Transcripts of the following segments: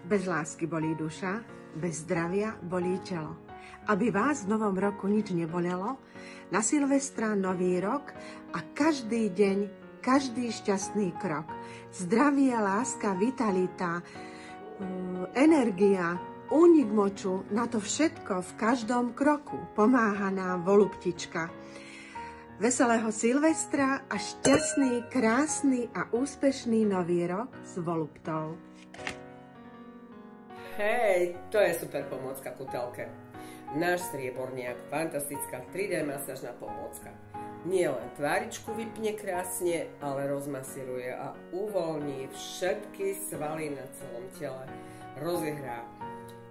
Bez lásky bolí duša, bez zdravia bolí telo. Aby vás v novom roku nič nebolelo, na Silvestra nový rok a každý deň, každý šťastný krok. Zdravie, láska, vitalita, energia, únik moču, na to všetko v každom kroku pomáha nám Voluptička. Veselého Silvestra a šťastný, krásny a úspešný nový rok s Voluptou. Hej, to je super pomôcka ku telke. Náš strieborniak, fantastická 3D masážna pomôcka. Nie len tváričku vypne krásne, ale rozmasíruje a uvoľní všetky svaly na celom tele. Rozehrá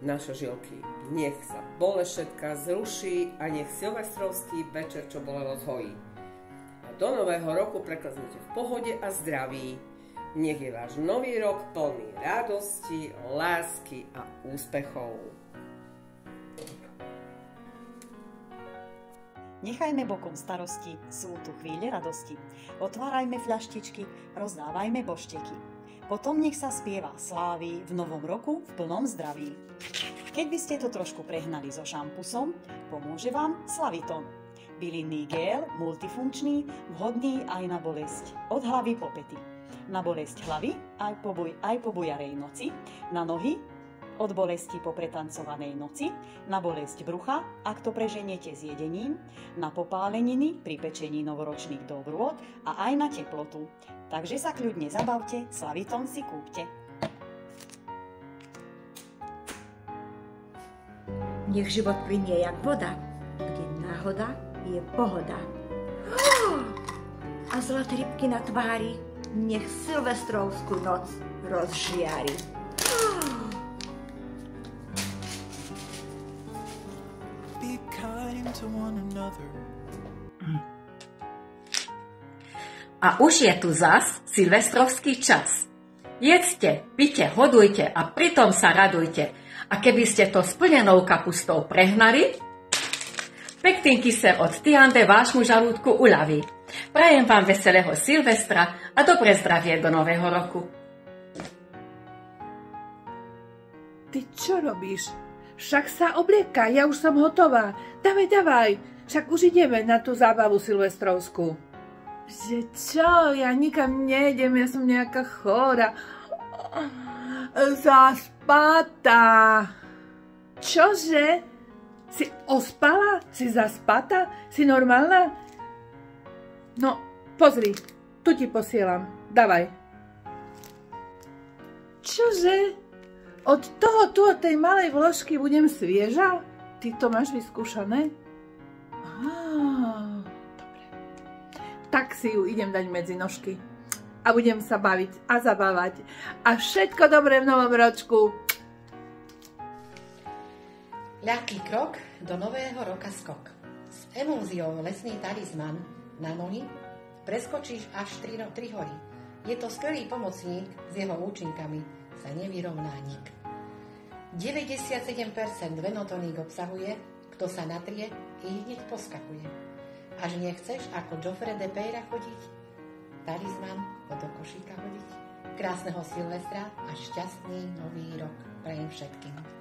naše žilky. Nech sa bolešetka zruší a nech silvestrovský večer, čo bolelo, zhojí. A do nového roku prekleznete v pohode a zdraví. Nech je váš nový rok plný radosti, lásky a úspechov. Nechajme bokom starosti, sú tu chvíle radosti. Otvárajme fľaštičky, rozdávajme bošteky. Potom nech sa spieva slávy v novom roku v plnom zdraví. Keď by ste to trošku prehnali so šampusom, pomôže vám Slaviton. Bylinný gel, multifunkčný, vhodný aj na bolesť od hlavy po pety. Na bolesť hlavy aj po bujarej noci, na nohy od bolesti po pretancovanej noci, na bolesť brucha, ak to preženiete s jedením, na popáleniny pri pečení novoročných dobrôt a aj na teplotu. Takže sa kľudne zabavte, Slaviton si kúpte. Nech život plynie jak voda, kde náhoda je pohoda. A zlaté rybky na tvári nech silvestrovskú noc rozžiari. Be kind to one another. A už je tu zas silvestrovský čas. Jedzte, pite, hodujte a pritom sa radujte. A keby ste to s plnenou kapustou prehnali, pekný kyser od Tiande vášmu žalúdku uľaví. Prajem vám veselého Silvestra a dobré zdravie do nového roku. Ty čo robíš? Však sa obliekaj, ja už som hotová. Davaj, však už ideme na tú zábavu silvestrovskú. Že čo? Ja nikam nejdem, ja som nejaká chora. Zaspatá. Čože? Si ospala? Si zaspatá? Si normálna? No, pozri, tu ti posielam. Davaj. Čože? Od tej malej vložky budem svieža? Ty to máš vyskúšané? Dobre. Tak si ju idem dať medzi nožky. A budem sa baviť a zabávať. A všetko dobré v novom ročku. Ľahký krok do nového roka skok. S emúziou lesný talizman na nohy preskočíš až 3 hory. Je to skvelý pomocník, s jeho účinkami sa nevyrovná nik. 97% venotoník obsahuje, kto sa natrie i hneď poskakuje. Až nechceš ako Joffre de Peyra chodiť, talizman ho do košíka hodiť. Krásneho Silvestra a šťastný nový rok prajem všetkým.